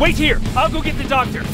Wait here! I'll go get the doctor!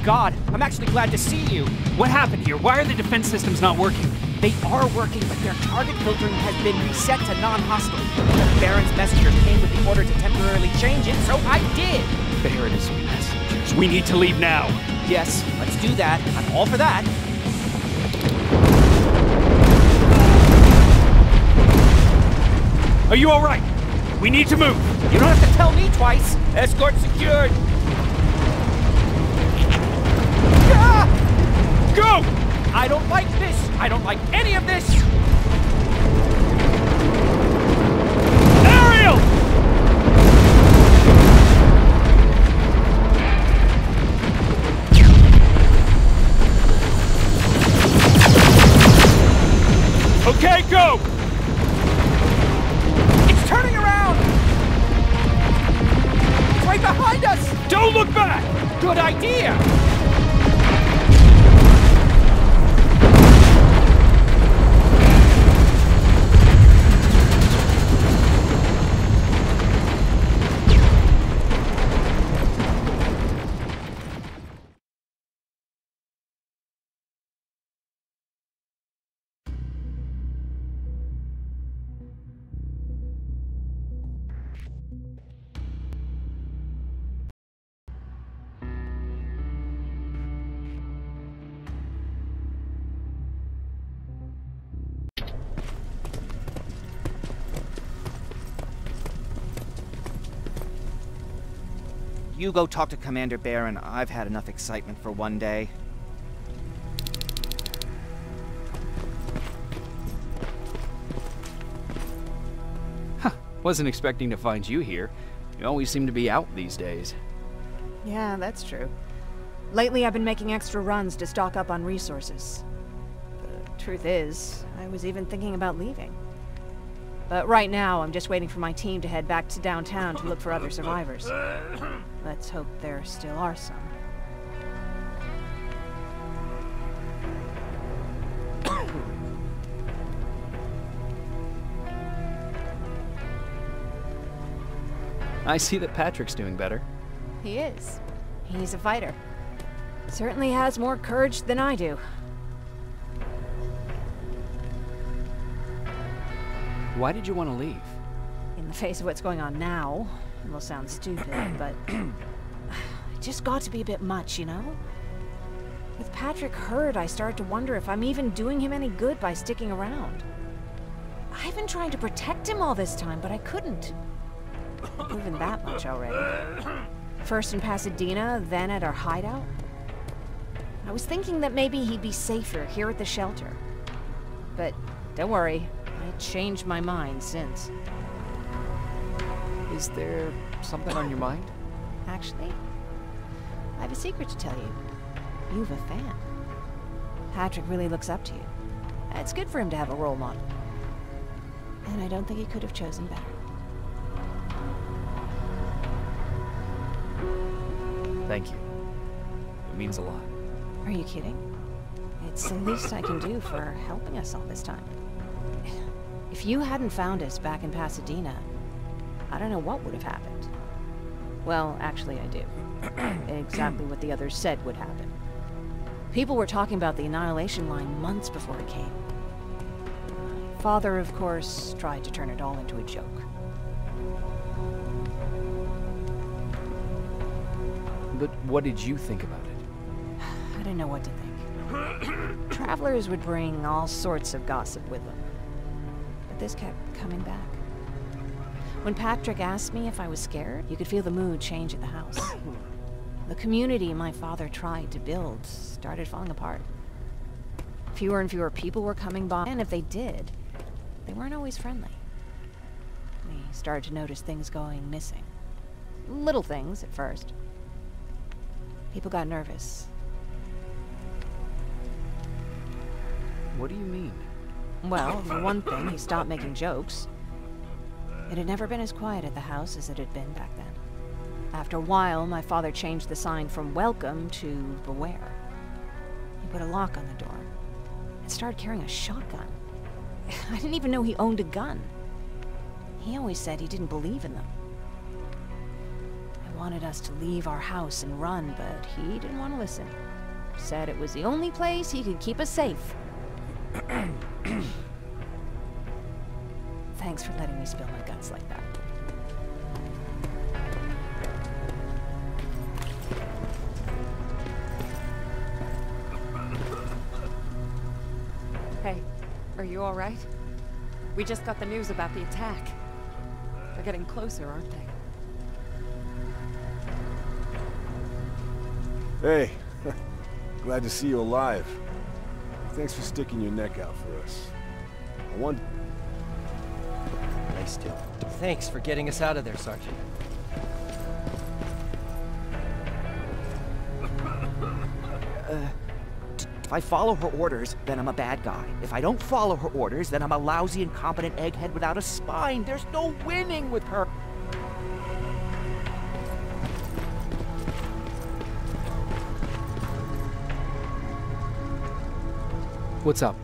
God, I'm actually glad to see you. What happened here? Why are the defense systems not working? They are working, but their target filtering has been reset to non-hostile. Baron's messenger came with the order to temporarily change it, so I did. Baron's messengers. We need to leave now. Yes, let's do that. I'm all for that. Are you all right? We need to move. You don't have to tell me twice. Escort secured. Go! I don't like this! I don't like any of this! Ariel! Okay, go! It's turning around! It's right behind us! Don't look back! Good idea! You go talk to Commander Baron. I've had enough excitement for one day. Huh. Wasn't expecting to find you here. You always seem to be out these days. Yeah, that's true. Lately I've been making extra runs to stock up on resources. The truth is, I was even thinking about leaving. But right now, I'm just waiting for my team to head back to downtown to look for other survivors. Let's hope there still are some. I see that Patrick's doing better. He is. He's a fighter. Certainly has more courage than I do. Why did you want to leave? In the face of what's going on now, it will sound stupid, but it just got to be a bit much, you know? With Patrick hurt, I started to wonder if I'm even doing him any good by sticking around. I've been trying to protect him all this time, but I couldn't. I've proven that much already. First in Pasadena, then at our hideout. I was thinking that maybe he'd be safer here at the shelter. But don't worry, I changed my mind since. Is there something on your mind? Actually, I have a secret to tell you. You've a fan. Patrick really looks up to you. It's good for him to have a role model. And I don't think he could have chosen better. Thank you. It means a lot. Are you kidding? It's the least I can do for helping us all this time. If you hadn't found us back in Pasadena, I don't know what would have happened. Well, actually I do. Exactly what the others said would happen. People were talking about the Annihilation Line months before it came. My father, of course, tried to turn it all into a joke. But what did you think about it? I didn't know what to think. Travelers would bring all sorts of gossip with them. But this kept coming back. When Patrick asked me if I was scared, you could feel the mood change at the house. The community my father tried to build started falling apart. Fewer and fewer people were coming by, and if they did, they weren't always friendly. We started to notice things going missing. Little things at first. People got nervous. What do you mean? Well, for one thing, he stopped making jokes. It had never been as quiet at the house as it had been back then. After a while, my father changed the sign from welcome to beware. He put a lock on the door and started carrying a shotgun. I didn't even know he owned a gun. He always said he didn't believe in them. I wanted us to leave our house and run, but he didn't want to listen. Said it was the only place he could keep us safe. Thanks for letting me spill my guts like that. Hey, are you all right? We just got the news about the attack. They're getting closer, aren't they? Hey, glad to see you alive. Thanks for sticking your neck out for us. I want... Nice too. Thanks for getting us out of there, Sergeant. If I follow her orders, then I'm a bad guy. If I don't follow her orders, then I'm a lousy, incompetent egghead without a spine. There's no winning with her. What's up?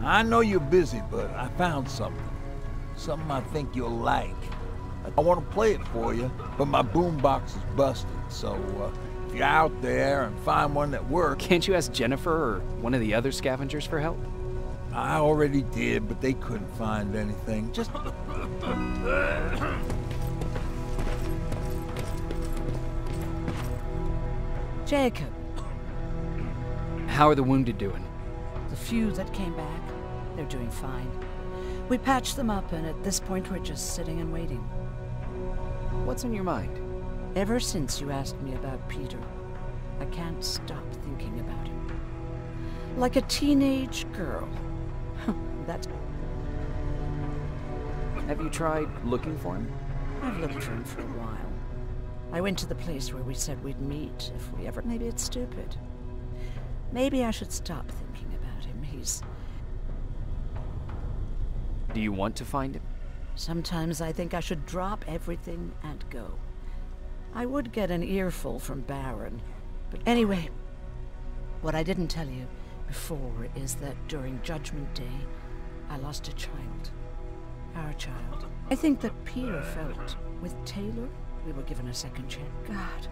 I know you're busy, but I found something. Something I think you'll like. I want to play it for you, but my boombox is busted, so if you're out there and find one that works... Can't you ask Jennifer or one of the other scavengers for help? I already did, but they couldn't find anything. Just... Jacob. How are the wounded doing? The few that came back, they're doing fine. We patched them up, and at this point we're just sitting and waiting. What's on your mind? Ever since you asked me about Peter, I can't stop thinking about him. Like a teenage girl. That's... Have you tried looking for him? I've looked for him for a while. I went to the place where we said we'd meet if we ever... Maybe it's stupid. Maybe I should stop thinking about him. He's... Do you want to find him? Sometimes I think I should drop everything and go. I would get an earful from Baron. But anyway, what I didn't tell you before is that during Judgment Day, I lost a child. Our child. I think that Peter felt with Taylor, we were given a second chance. God,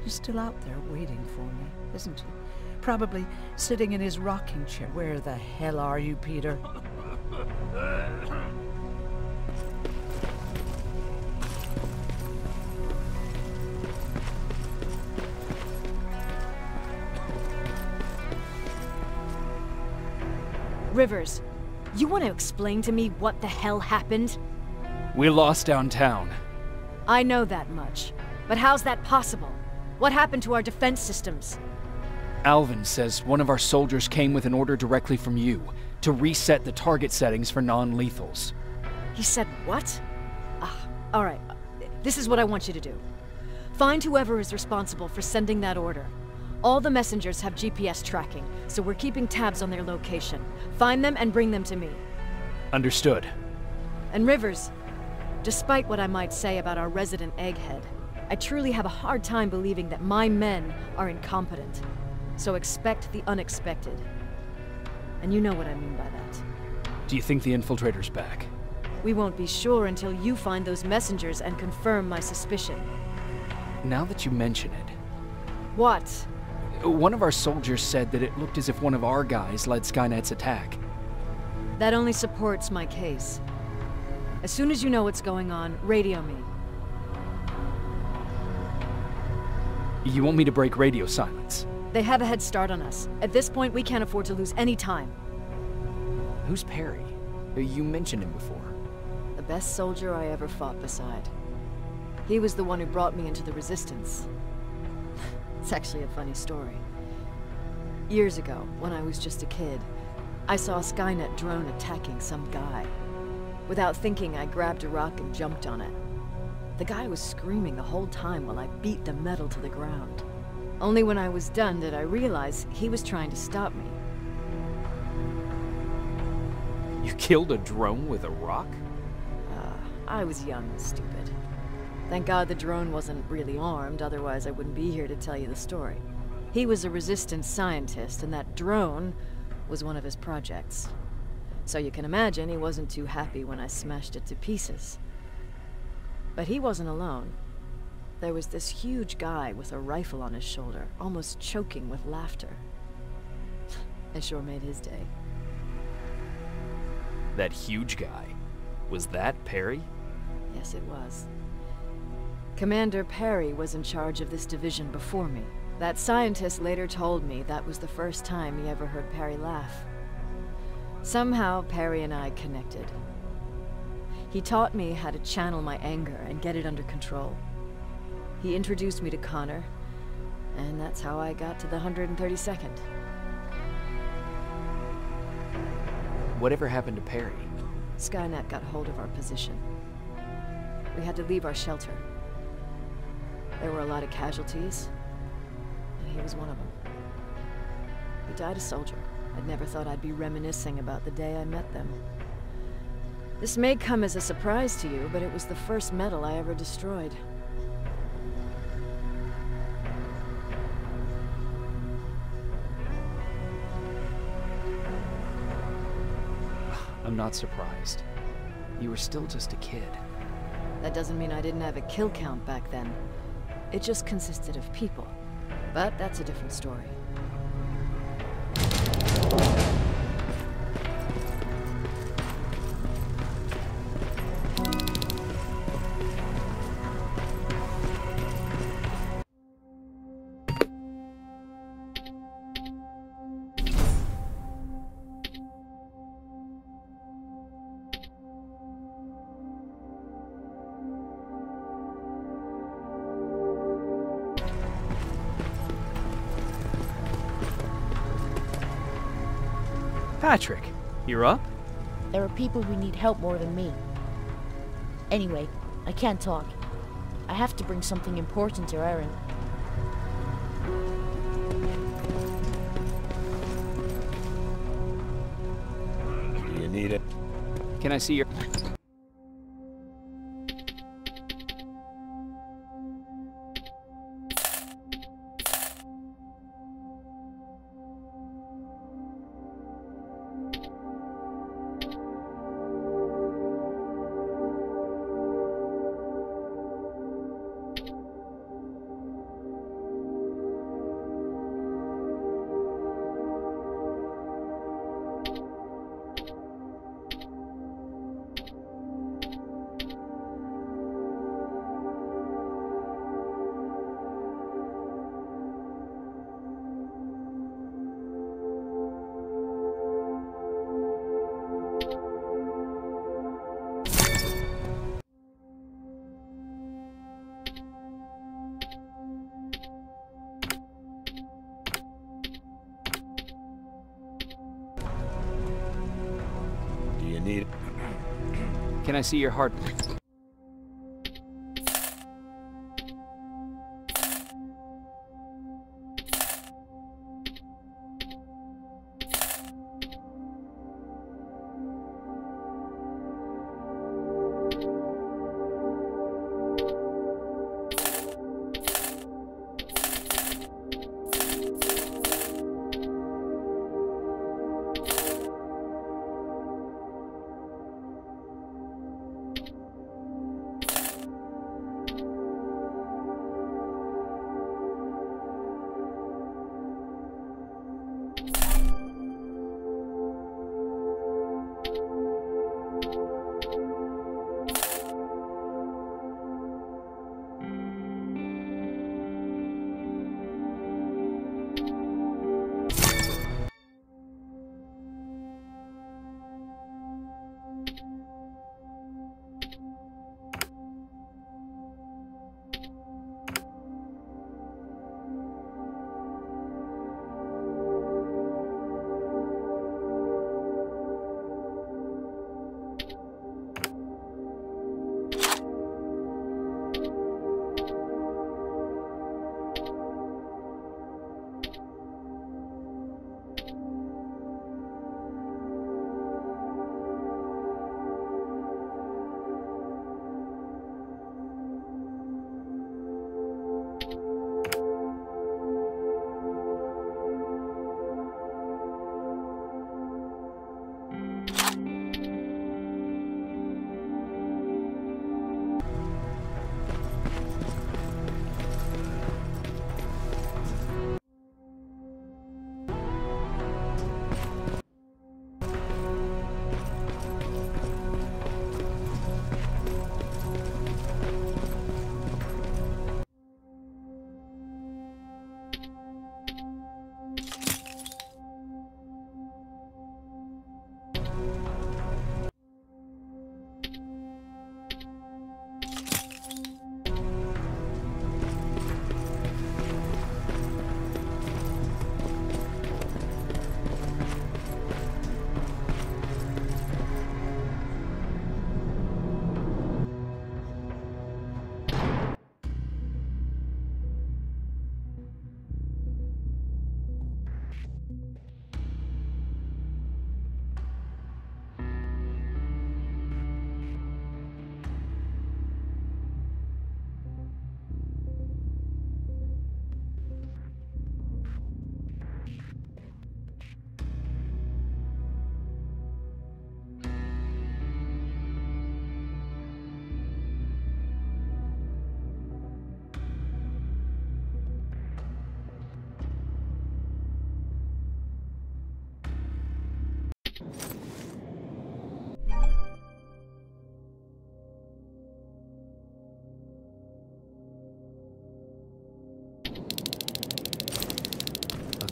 he's still out there waiting for me, isn't he? Probably sitting in his rocking chair. Where the hell are you, Peter? Rivers, you want to explain to me what the hell happened? We lost downtown. I know that much. But how's that possible? What happened to our defense systems? Alvin says one of our soldiers came with an order directly from you to reset the target settings for non-lethals. He said what? All right. This is what I want you to do. Find whoever is responsible for sending that order. All the messengers have GPS tracking, so we're keeping tabs on their location. Find them and bring them to me. Understood. And Rivers, despite what I might say about our resident egghead, I truly have a hard time believing that my men are incompetent. So expect the unexpected. And you know what I mean by that. Do you think the infiltrator's back? We won't be sure until you find those messengers and confirm my suspicion. Now that you mention it... What? One of our soldiers said that it looked as if one of our guys led Skynet's attack. That only supports my case. As soon as you know what's going on, radio me. You want me to break radio silence? They have a head start on us. At this point, we can't afford to lose any time. Who's Perry? You mentioned him before. The best soldier I ever fought beside. He was the one who brought me into the Resistance. It's actually a funny story. Years ago, when I was just a kid, I saw a Skynet drone attacking some guy. Without thinking, I grabbed a rock and jumped on it. The guy was screaming the whole time while I beat the metal to the ground. Only when I was done did I realize he was trying to stop me. You You killed a drone with a rock? I was young and stupid. Thank God the drone wasn't really armed, otherwise I wouldn't be here to tell you the story. He was a resistance scientist, and that drone was one of his projects. So you can imagine he wasn't too happy when I smashed it to pieces. But he wasn't alone. There was this huge guy with a rifle on his shoulder, almost choking with laughter. I sure made his day. That huge guy. Was that Perry? Yes, it was. Commander Perry was in charge of this division before me. That scientist later told me that was the first time he ever heard Perry laugh. Somehow, Perry and I connected. He taught me how to channel my anger and get it under control. He introduced me to Connor, and that's how I got to the 132nd. Whatever happened to Perry? Skynet got hold of our position. We had to leave our shelter. There were a lot of casualties, and he was one of them. He died a soldier. I'd never thought I'd be reminiscing about the day I met them. This may come as a surprise to you, but it was the first medal I ever destroyed. I'm not surprised. You were still just a kid. That doesn't mean I didn't have a kill count back then. It just consisted of people. But that's a different story. Patrick, you're up? There are people who need help more than me. Anyway, I can't talk. I have to bring something important to Erin. Do you need it? Can I see your... Need it? Can I see your heart?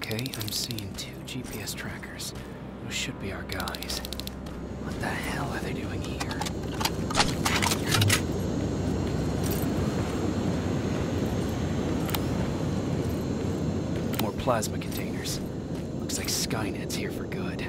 Okay, I'm seeing 2 GPS trackers. Those should be our guys. What the hell are they doing here? More plasma containers. Looks like Skynet's here for good.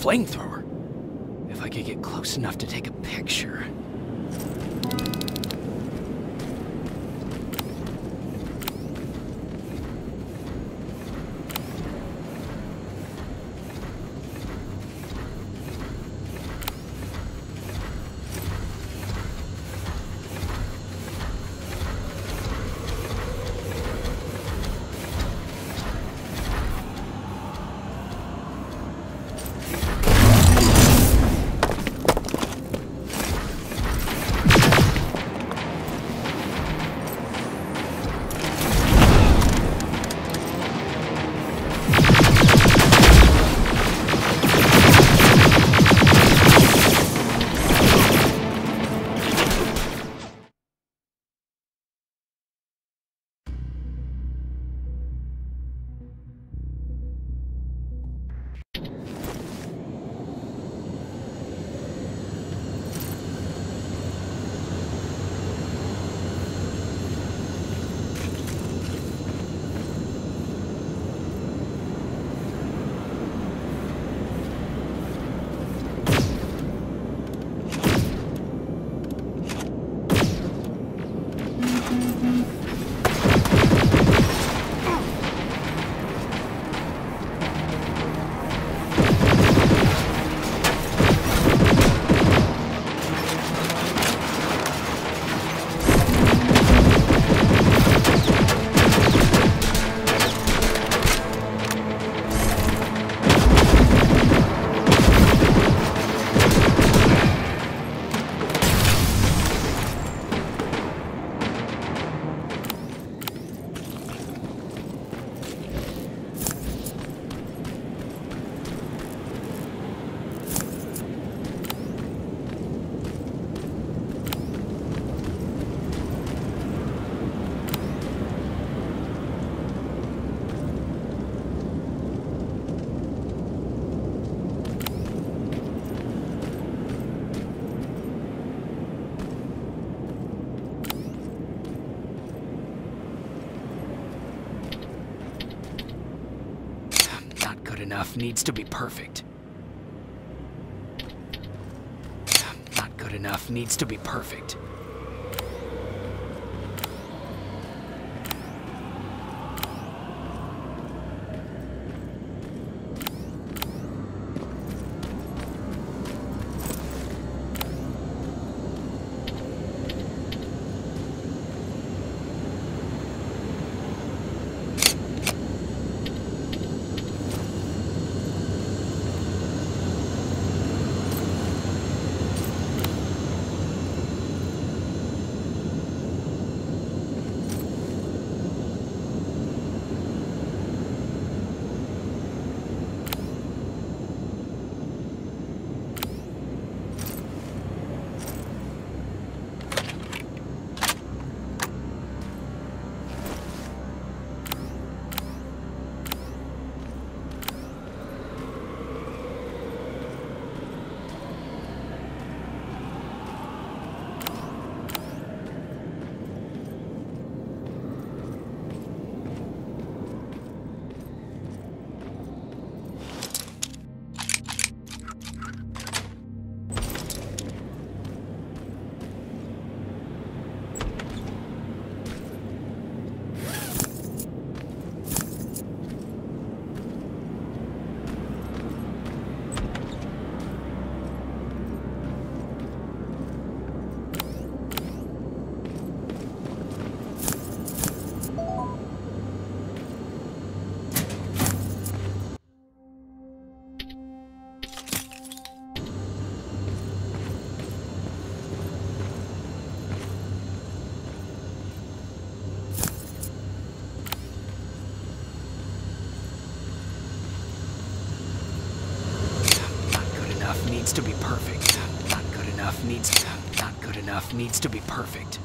Flamethrower? If I could get close enough to take a picture. Enough needs to be perfect. Not good enough needs to be perfect. Not good enough needs to be perfect.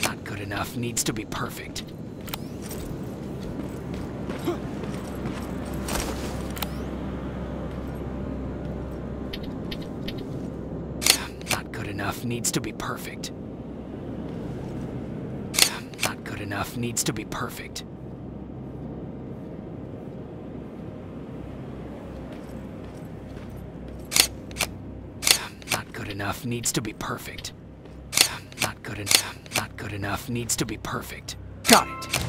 Not good enough needs to be perfect. Needs to be perfect. Not good enough needs to be perfect. Not good enough needs to be perfect. Not good enough needs to be perfect. Got it.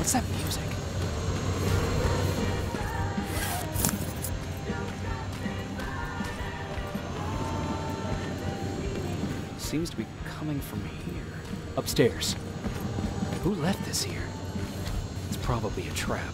What's that music? Seems to be coming from here. Upstairs. Who left this here? It's probably a trap.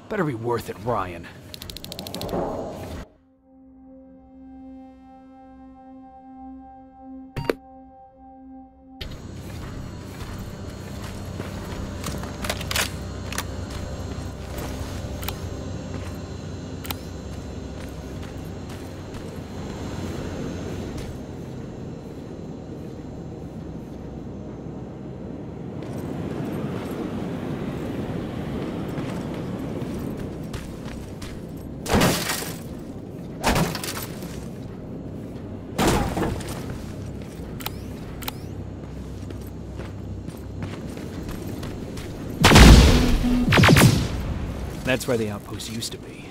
Better be worth it, Ryan. That's where the outpost used to be.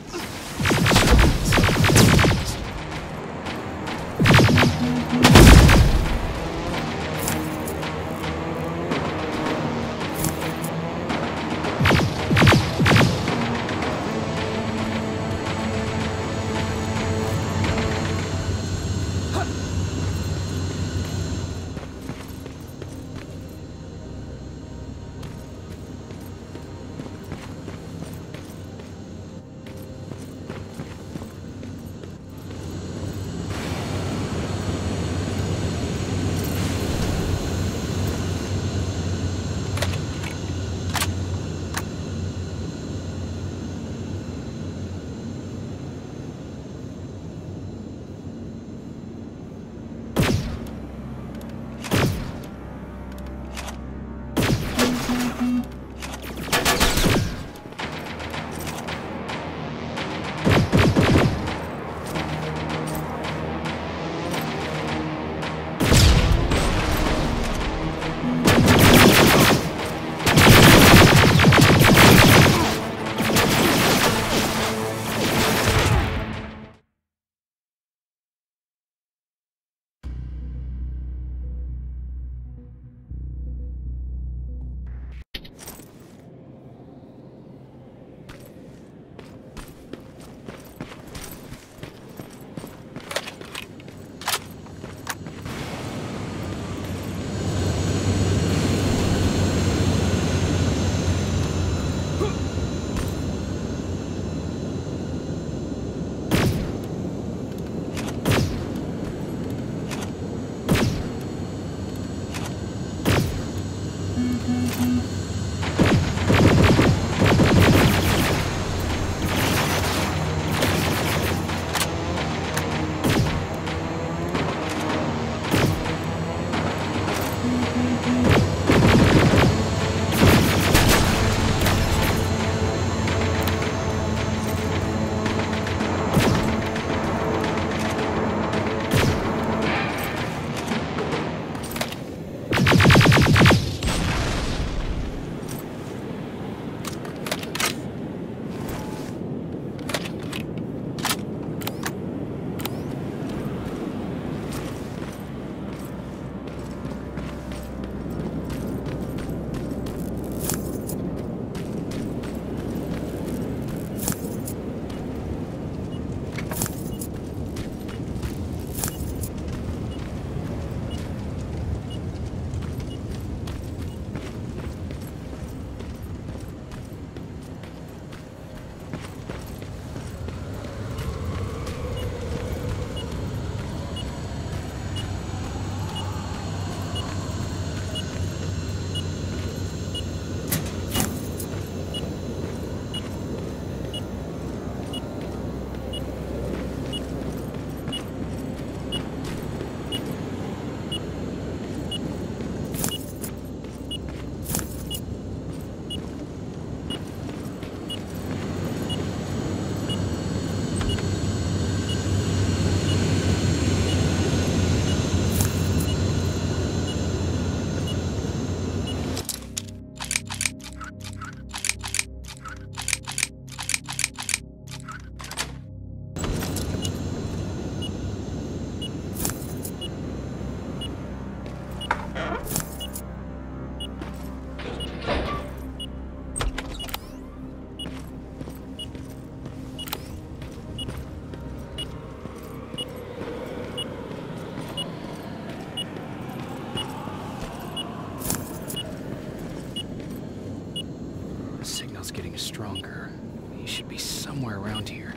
Getting stronger. He should be somewhere around here.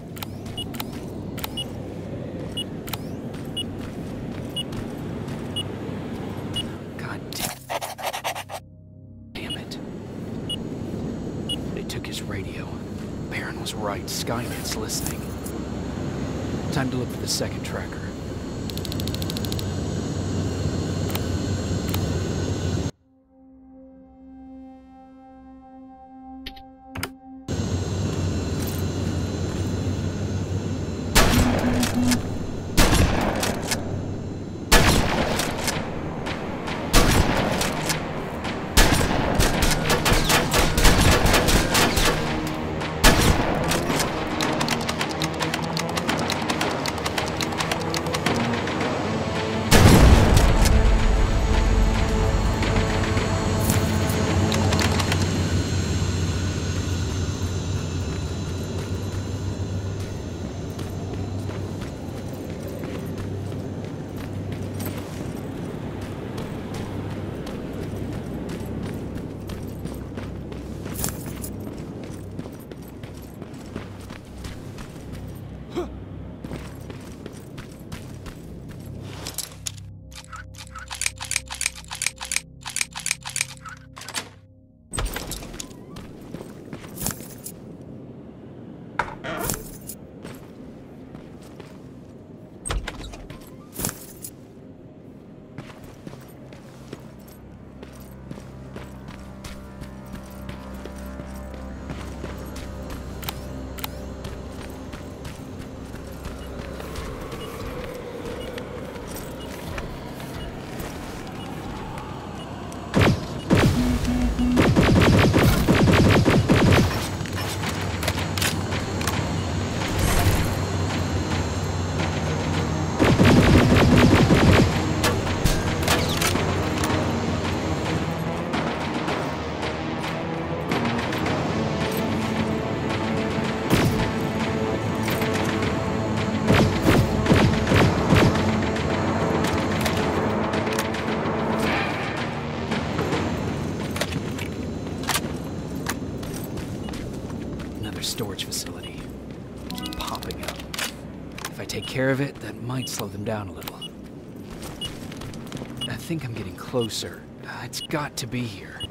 God damn it. They took his radio. Baron was right. Skynet's listening. Time to look for the second tracker. Storage facility. Popping up. If I take care of it, that might slow them down a little. I think I'm getting closer. It's got to be here.